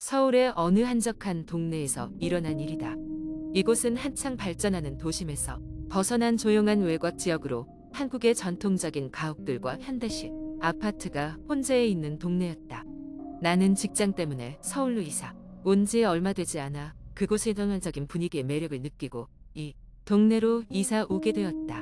서울의 어느 한적한 동네에서 일어난 일이다. 이곳은 한창 발전하는 도심에서 벗어난 조용한 외곽 지역으로 한국의 전통적인 가옥들과 현대식 아파트가 혼재해 있는 동네였다. 나는 직장 때문에 서울로 이사 온 지 얼마 되지 않아 그곳의 전환적인 분위기의 매력을 느끼고 이 동네로 이사 오게 되었다.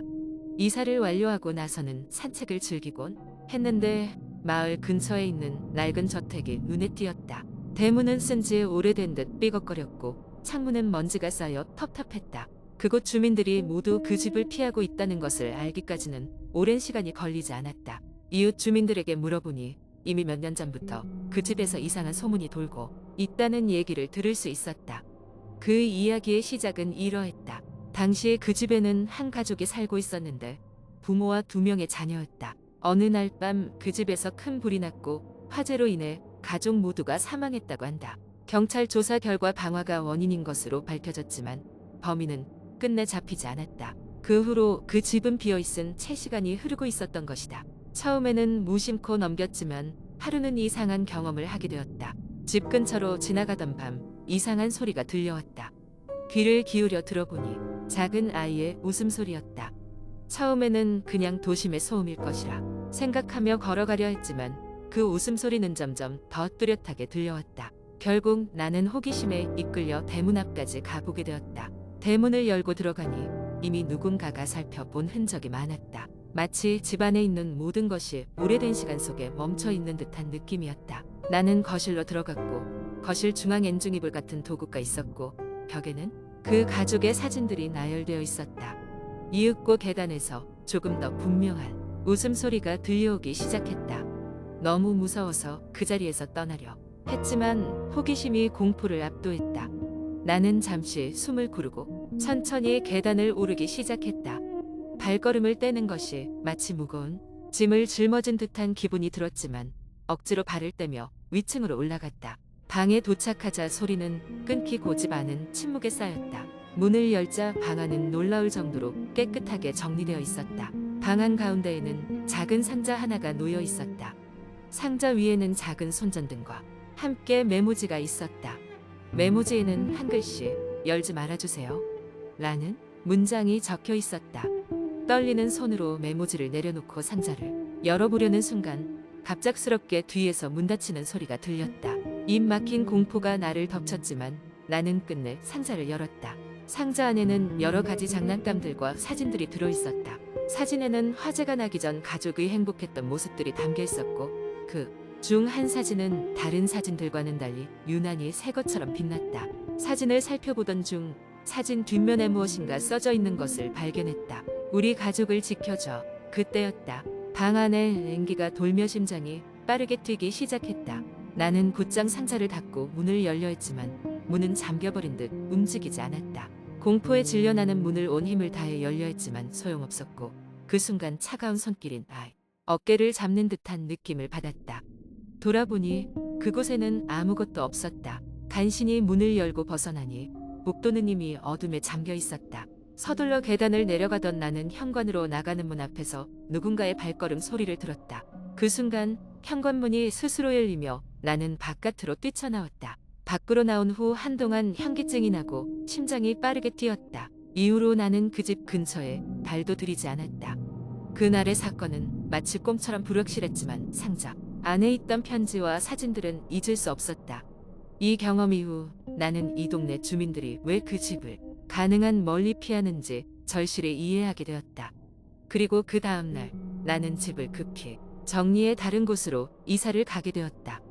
이사를 완료하고 나서는 산책을 즐기곤 했는데 마을 근처에 있는 낡은 저택이 눈에 띄었다. 대문은 쓴 지 오래된 듯 삐걱거렸고 창문은 먼지가 쌓여 텁텁했다. 그곳 주민들이 모두 그 집을 피하고 있다는 것을 알기까지는 오랜 시간이 걸리지 않았다. 이웃 주민들에게 물어보니 이미 몇 년 전부터 그 집에서 이상한 소문이 돌고 있다는 얘기를 들을 수 있었다. 그 이야기의 시작은 이러했다. 당시에 그 집에는 한 가족이 살고 있었는데 부모와 2명의 자녀였다. 어느 날 밤 그 집에서 큰 불이 났고 화재로 인해 가족 모두가 사망했다고 한다. 경찰 조사 결과 방화가 원인인 것으로 밝혀졌지만 범인은 끝내 잡히지 않았다. 그 후로 그 집은 비어있은 채 시간이 흐르고 있었던 것이다. 처음에는 무심코 넘겼지만 하루는 이상한 경험을 하게 되었다. 집 근처로 지나가던 밤 이상한 소리가 들려왔다. 귀를 기울여 들어보니 작은 아이의 웃음소리였다. 처음에는 그냥 도심의 소음일 것이라 생각하며 걸어가려 했지만 그 웃음소리는 점점 더 뚜렷하게 들려왔다. 결국 나는 호기심에 이끌려 대문 앞까지 가보게 되었다. 대문을 열고 들어가니 이미 누군가가 살펴본 흔적이 많았다. 마치 집 안에 있는 모든 것이 오래된 시간 속에 멈춰 있는 듯한 느낌이었다. 나는 거실로 들어갔고 거실 중앙엔 중이불 같은 도구가 있었고 벽에는 그 가족의 사진들이 나열되어 있었다. 이윽고 계단에서 조금 더 분명한 웃음소리가 들려오기 시작했다. 너무 무서워서 그 자리에서 떠나려 했지만 호기심이 공포를 압도했다. 나는 잠시 숨을 고르고 천천히 계단을 오르기 시작했다. 발걸음을 떼는 것이 마치 무거운 짐을 짊어진 듯한 기분이 들었지만 억지로 발을 떼며 위층으로 올라갔다. 방에 도착하자 소리는 끊기고지 않은 침묵에 쌓였다. 문을 열자 방 안은 놀라울 정도로 깨끗하게 정리되어 있었다. 방 한가운데에는 작은 상자 하나가 놓여 있었다. 상자 위에는 작은 손전등과 함께 메모지가 있었다. 메모지에는 한 글씨 열지 말아주세요 라는 문장이 적혀 있었다. 떨리는 손으로 메모지를 내려놓고 상자를 열어보려는 순간 갑작스럽게 뒤에서 문 닫히는 소리가 들렸다. 입 막힌 공포가 나를 덮쳤지만 나는 끝내 상자를 열었다. 상자 안에는 여러 가지 장난감들과 사진들이 들어있었다. 사진에는 화재가 나기 전 가족의 행복했던 모습들이 담겨 있었고 그 중 한 사진은 다른 사진들과는 달리 유난히 새 것처럼 빛났다. 사진을 살펴보던 중 사진 뒷면에 무엇인가 써져 있는 것을 발견했다. 우리 가족을 지켜줘. 그때였다. 방 안에 냉기가 돌며 심장이 빠르게 뛰기 시작했다. 나는 곧장 상자를 닫고 문을 열려 했지만 문은 잠겨버린 듯 움직이지 않았다. 공포에 질려나는 문을 온 힘을 다해 열려 했지만 소용없었고 그 순간 차가운 손길인 어깨를 잡는 듯한 느낌을 받았다. 돌아보니 그곳에는 아무것도 없었다. 간신히 문을 열고 벗어나니 복도는 이미 어둠에 잠겨 있었다. 서둘러 계단을 내려가던 나는 현관으로 나가는 문 앞에서 누군가의 발걸음 소리를 들었다. 그 순간 현관문이 스스로 열리며 나는 바깥으로 뛰쳐나왔다. 밖으로 나온 후 한동안 현기증이 나고 심장이 빠르게 뛰었다. 이후로 나는 그 집 근처에 발도 들이지 않았다. 그날의 사건은 마치 꿈처럼 불확실했지만 상자 안에 있던 편지와 사진들은 잊을 수 없었다. 이 경험 이후 나는 이 동네 주민들이 왜 그 집을 가능한 멀리 피하는지 절실히 이해하게 되었다. 그리고 그 다음날 나는 집을 급히 정리해 다른 곳으로 이사를 가게 되었다.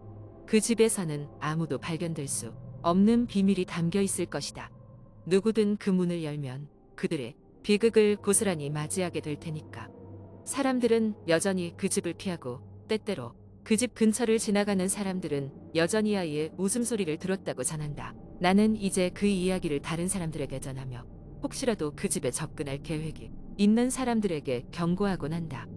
그 집에서는 아무도 발견될 수 없는 비밀이 담겨 있을 것이다. 누구든 그 문을 열면 그들의 비극을 고스란히 맞이하게 될 테니까. 사람들은 여전히 그 집을 피하고 때때로 그 집 근처를 지나가는 사람들은 여전히 아이의 웃음소리를 들었다고 전한다. 나는 이제 그 이야기를 다른 사람들에게 전하며 혹시라도 그 집에 접근할 계획이 있는 사람들에게 경고하곤 한다.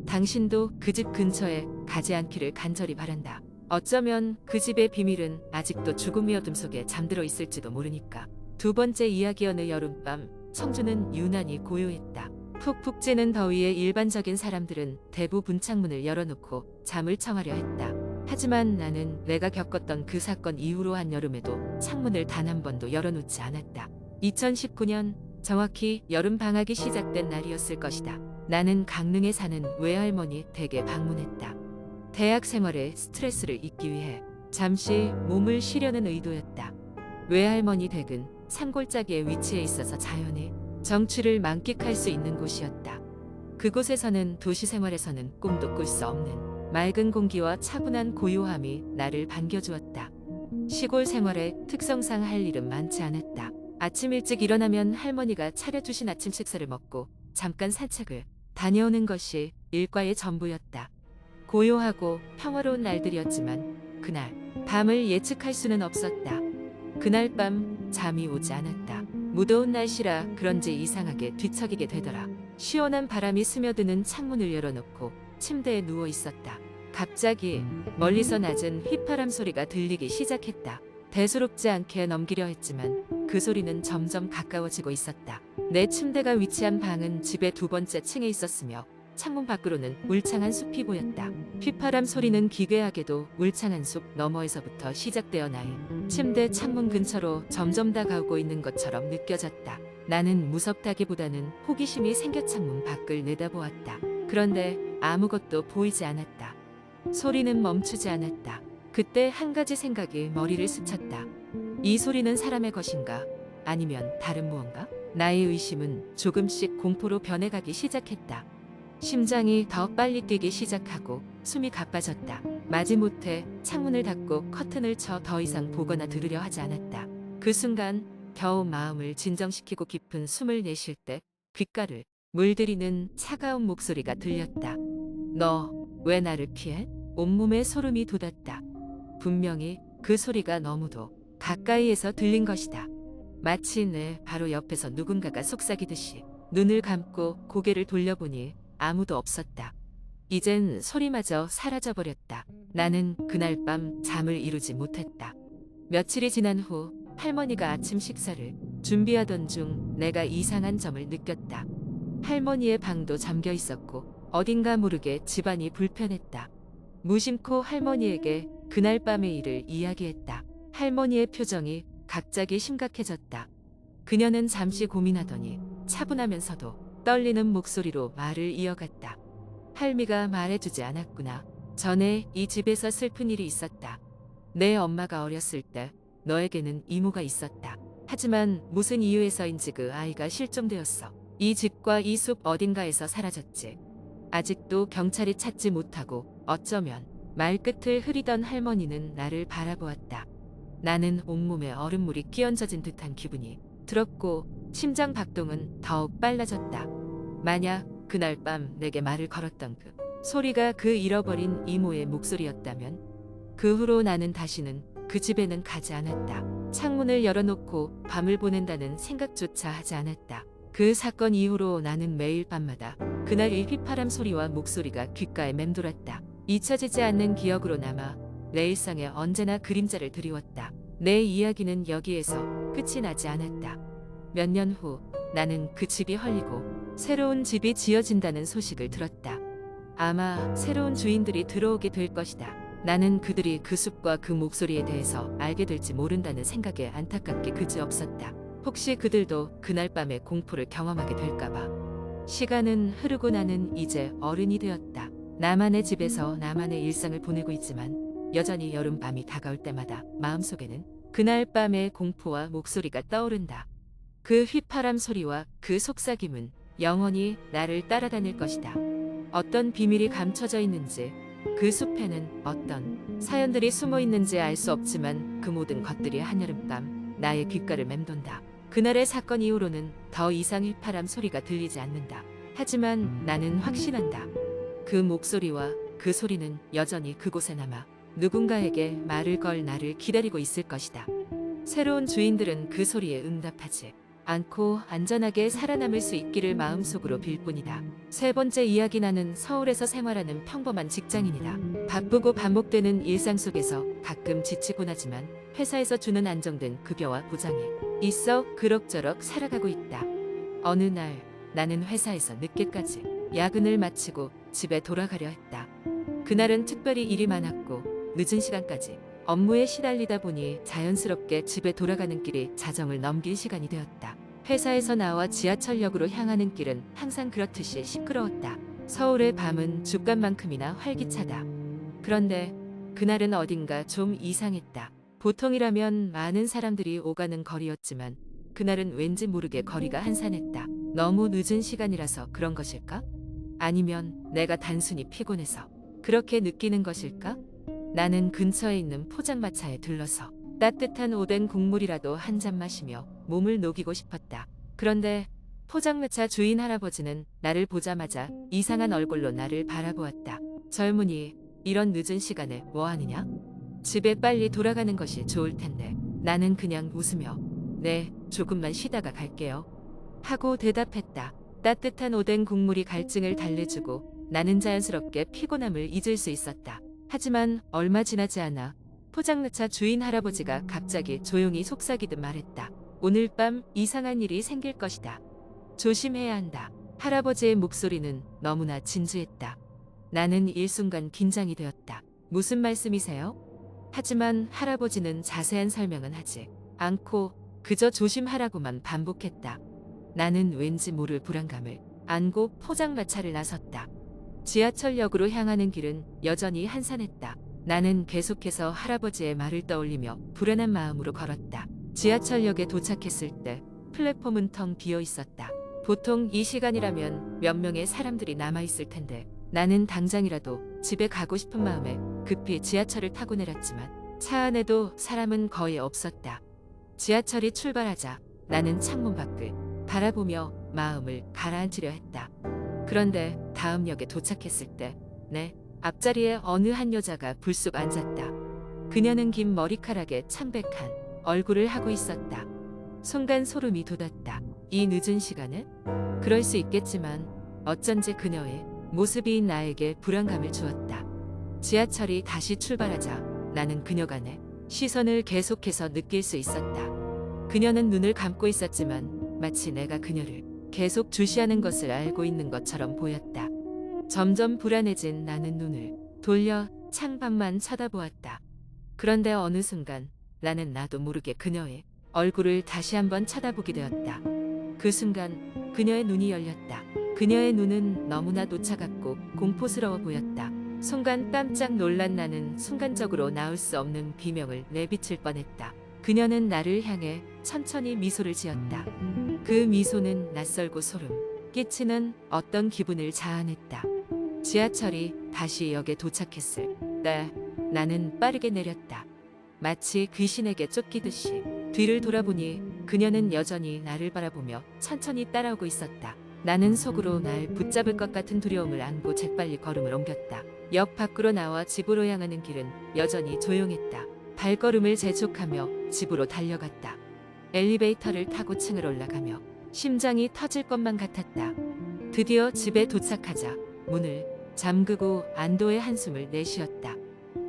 당신도 그 집 근처에 가지 않기를 간절히 바란다. 어쩌면 그 집의 비밀은 아직도 죽음의 어둠 속에 잠들어 있을지도 모르니까. 2번째 이야기. 어느 여름밤 청주는 유난히 고요했다. 푹푹 찌는 더위에 일반적인 사람들은 대부분 창문을 열어놓고 잠을 청하려 했다. 하지만 나는 내가 겪었던 그 사건 이후로 한여름에도 창문을 단 한 번도 열어놓지 않았다. 2019년 정확히 여름 방학이 시작된 날이었을 것이다. 나는 강릉에 사는 외할머니 댁에 방문했다. 대학 생활에 스트레스를 잊기 위해 잠시 몸을 쉬려는 의도였다. 외할머니 댁은 산골짜기에 위치해 있어서 자연의 정취를 만끽할 수 있는 곳이었다. 그곳에서는 도시 생활에서는 꿈도 꿀 수 없는 맑은 공기와 차분한 고요함이 나를 반겨주었다. 시골 생활의 특성상 할 일은 많지 않았다. 아침 일찍 일어나면 할머니가 차려주신 아침 식사를 먹고 잠깐 산책을 다녀오는 것이 일과의 전부였다. 고요하고 평화로운 날들이었지만 그날 밤을 예측할 수는 없었다. 그날 밤 잠이 오지 않았다. 무더운 날씨라 그런지 이상하게 뒤척이게 되더라. 시원한 바람이 스며드는 창문을 열어놓고 침대에 누워 있었다. 갑자기 멀리서 낮은 휘파람 소리가 들리기 시작했다. 대수롭지 않게 넘기려 했지만 그 소리는 점점 가까워지고 있었다. 내 침대가 위치한 방은 집의 두 번째 층에 있었으며 창문 밖으로는 울창한 숲이 보였다. 휘파람 소리는 기괴하게도 울창한 숲 너머에서부터 시작되어 나의 침대 창문 근처로 점점 다가오고 있는 것처럼 느껴졌다. 나는 무섭다기보다는 호기심이 생겨 창문 밖을 내다보았다. 그런데 아무것도 보이지 않았다. 소리는 멈추지 않았다. 그때 한 가지 생각이 머리를 스쳤다. 이 소리는 사람의 것인가? 아니면 다른 무언가? 나의 의심은 조금씩 공포로 변해가기 시작했다. 심장이 더 빨리 뛰기 시작하고 숨이 가빠졌다. 마지못해 창문을 닫고 커튼을 쳐 더 이상 보거나 들으려 하지 않았다. 그 순간 겨우 마음을 진정시키고 깊은 숨을 내쉴 때 귓가를 물들이는 차가운 목소리가 들렸다. 너 왜 나를 피해? 온몸에 소름이 돋았다. 분명히 그 소리가 너무도 가까이에서 들린 것이다. 마치 내 바로 옆에서 누군가가 속삭이듯이 눈을 감고 고개를 돌려보니 아무도 없었다. 이젠 소리마저 사라져버렸다. 나는 그날 밤 잠을 이루지 못했다. 며칠이 지난 후 할머니가 아침 식사를 준비하던 중 내가 이상한 점을 느꼈다. 할머니의 방도 잠겨 있었고 어딘가 모르게 집안이 불편했다. 무심코 할머니에게 그날 밤의 일을 이야기했다. 할머니의 표정이 갑자기 심각해졌다. 그녀는 잠시 고민하더니 차분하면서도 떨리는 목소리로 말을 이어갔다. 할미가 말해주지 않았구나. 전에 이 집에서 슬픈 일이 있었다. 내 엄마가 어렸을 때 너에게는 이모가 있었다. 하지만 무슨 이유에서인지 그 아이가 실종되었어. 이 집과 이 숲 어딘가에서 사라졌지. 아직도 경찰이 찾지 못하고 어쩌면 말끝을 흐리던 할머니는 나를 바라보았다. 나는 온몸에 얼음물이 끼얹어진 듯한 기분이 들었고 심장 박동은 더욱 빨라졌다. 만약 그날 밤 내게 말을 걸었던 그 소리가 그 잃어버린 이모의 목소리였다면 그 후로 나는 다시는 그 집에는 가지 않았다. 창문을 열어놓고 밤을 보낸다는 생각조차 하지 않았다. 그 사건 이후로 나는 매일 밤마다 그날의 휘파람 소리와 목소리가 귓가에 맴돌았다. 잊혀지지 않는 기억으로 남아 내 일상에 언제나 그림자를 드리웠다. 내 이야기는 여기에서 끝이 나지 않았다. 몇 년 후 나는 그 집이 헐리고 새로운 집이 지어진다는 소식을 들었다. 아마 새로운 주인들이 들어오게 될 것이다. 나는 그들이 그 숲과 그 목소리에 대해서 알게 될지 모른다는 생각에 안타깝게 그지없었다. 혹시 그들도 그날 밤의 공포를 경험하게 될까봐. 시간은 흐르고 나는 이제 어른이 되었다. 나만의 집에서 나만의 일상을 보내고 있지만 여전히 여름밤이 다가올 때마다 마음속에는 그날 밤의 공포와 목소리가 떠오른다. 그 휘파람 소리와 그 속삭임은 영원히 나를 따라다닐 것이다. 어떤 비밀이 감춰져 있는지, 그 숲에는 어떤 사연들이 숨어 있는지 알 수 없지만 그 모든 것들이 한여름밤 나의 귓가를 맴돈다. 그날의 사건 이후로는 더 이상 휘파람 소리가 들리지 않는다. 하지만 나는 확신한다. 그 목소리와 그 소리는 여전히 그곳에 남아 누군가에게 말을 걸 나를 기다리고 있을 것이다. 새로운 주인들은 그 소리에 응답하지 않고 안전하게 살아남을 수 있기를 마음속으로 빌 뿐이다. 세 번째 이야기. 나는 서울에서 생활하는 평범한 직장인이다. 바쁘고 반복되는 일상 속에서 가끔 지치곤 하지만 회사에서 주는 안정된 급여와 보장이 있어 그럭저럭 살아가고 있다. 어느 날 나는 회사에서 늦게까지 야근을 마치고 집에 돌아가려 했다. 그날은 특별히 일이 많았고 늦은 시간까지 업무에 시달리다 보니 자연스럽게 집에 돌아가는 길이 자정을 넘길 시간이 되었다. 회사에서 나와 지하철역으로 향하는 길은 항상 그렇듯이 시끄러웠다. 서울의 밤은 줏간만큼이나 활기차다. 그런데 그날은 어딘가 좀 이상했다. 보통이라면 많은 사람들이 오가는 거리였지만 그날은 왠지 모르게 거리가 한산했다. 너무 늦은 시간이라서 그런 것일까? 아니면 내가 단순히 피곤해서 그렇게 느끼는 것일까? 나는 근처에 있는 포장마차에 들러서 따뜻한 오뎅 국물이라도 한 잔 마시며 몸을 녹이고 싶었다. 그런데 포장마차 주인 할아버지는 나를 보자마자 이상한 얼굴로 나를 바라보았다. 젊은이, 이런 늦은 시간에 뭐 하느냐? 집에 빨리 돌아가는 것이 좋을 텐데. 나는 그냥 웃으며 네, 조금만 쉬다가 갈게요 하고 대답했다. 따뜻한 오뎅 국물이 갈증을 달래주고 나는 자연스럽게 피곤함을 잊을 수 있었다. 하지만 얼마 지나지 않아 포장마차 주인 할아버지가 갑자기 조용히 속삭이듯 말했다. 오늘 밤 이상한 일이 생길 것이다. 조심해야 한다. 할아버지의 목소리는 너무나 진지했다. 나는 일순간 긴장이 되었다. 무슨 말씀이세요? 하지만 할아버지는 자세한 설명은 하지 않고 그저 조심하라고만 반복했다. 나는 왠지 모를 불안감을 안고 포장마차를 나섰다. 지하철역으로 향하는 길은 여전히 한산했다. 나는 계속해서 할아버지의 말을 떠올리며 불안한 마음으로 걸었다. 지하철역에 도착했을 때 플랫폼은 텅 비어 있었다. 보통 이 시간이라면 몇 명의 사람들이 남아있을 텐데 나는 당장이라도 집에 가고 싶은 마음에 급히 지하철을 타고 내렸지만 차 안에도 사람은 거의 없었다. 지하철이 출발하자 나는 창문 밖을 바라보며 마음을 가라앉히려 했다. 그런데 다음 역에 도착했을 때 내 앞자리에 어느 한 여자가 불쑥 앉았다. 그녀는 긴 머리카락에 창백한 얼굴을 하고 있었다. 순간 소름이 돋았다. 이 늦은 시간에? 그럴 수 있겠지만 어쩐지 그녀의 모습이 나에게 불안감을 주었다. 지하철이 다시 출발하자 나는 그녀가 내 시선을 계속해서 느낄 수 있었다. 그녀는 눈을 감고 있었지만 마치 내가 그녀를 계속 주시하는 것을 알고 있는 것처럼 보였다. 점점 불안해진 나는 눈을 돌려 창밖만 쳐다보았다. 그런데 어느 순간 나는 나도 모르게 그녀의 얼굴을 다시 한번 쳐다보게 되었다. 그 순간 그녀의 눈이 열렸다. 그녀의 눈은 너무나 노차갑고 공포스러워 보였다. 순간 깜짝 놀란 나는 순간적으로 나올 수 없는 비명을 내비칠 뻔했다. 그녀는 나를 향해 천천히 미소를 지었다. 그 미소는 낯설고 소름 끼치는 어떤 기분을 자아냈다. 지하철이 다시 역에 도착했을 때 나는 빠르게 내렸다. 마치 귀신에게 쫓기듯이 뒤를 돌아보니 그녀는 여전히 나를 바라보며 천천히 따라오고 있었다. 나는 속으로 날 붙잡을 것 같은 두려움을 안고 재빨리 걸음을 옮겼다. 역 밖으로 나와 집으로 향하는 길은 여전히 조용했다. 발걸음을 재촉하며 집으로 달려갔다. 엘리베이터를 타고 층을 올라가며 심장이 터질 것만 같았다. 드디어 집에 도착하자 문을 잠그고 안도의 한숨을 내쉬었다.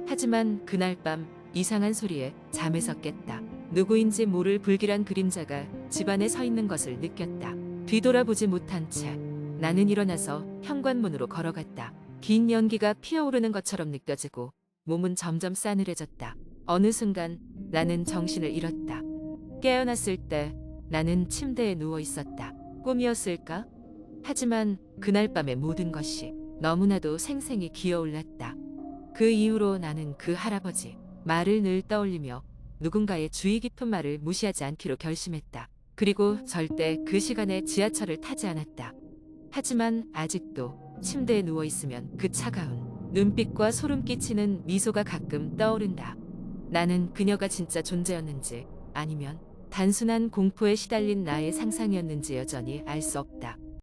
하지만 그날 밤 이상한 소리에 잠에서 깼다. 누구인지 모를 불길한 그림자가 집안에 서 있는 것을 느꼈다. 뒤돌아보지 못한 채 나는 일어나서 현관문으로 걸어갔다. 긴 연기가 피어오르는 것처럼 느껴지고 몸은 점점 싸늘해졌다. 어느 순간 나는 정신을 잃었다. 깨어났을 때 나는 침대에 누워 있었다. 꿈이었을까? 하지만 그날 밤의 모든 것이 너무나도 생생히 기어올랐다. 그 이후로 나는 그 할아버지 말을 늘 떠올리며 누군가의 주의 깊은 말을 무시하지 않기로 결심했다. 그리고 절대 그 시간에 지하철을 타지 않았다. 하지만 아직도 침대에 누워 있으면 그 차가운 눈빛과 소름 끼치는 미소가 가끔 떠오른다. 나는 그녀가 진짜 존재였는지 아니면 단순한 공포에 시달린 나의 상상이었는지 여전히 알 수 없다.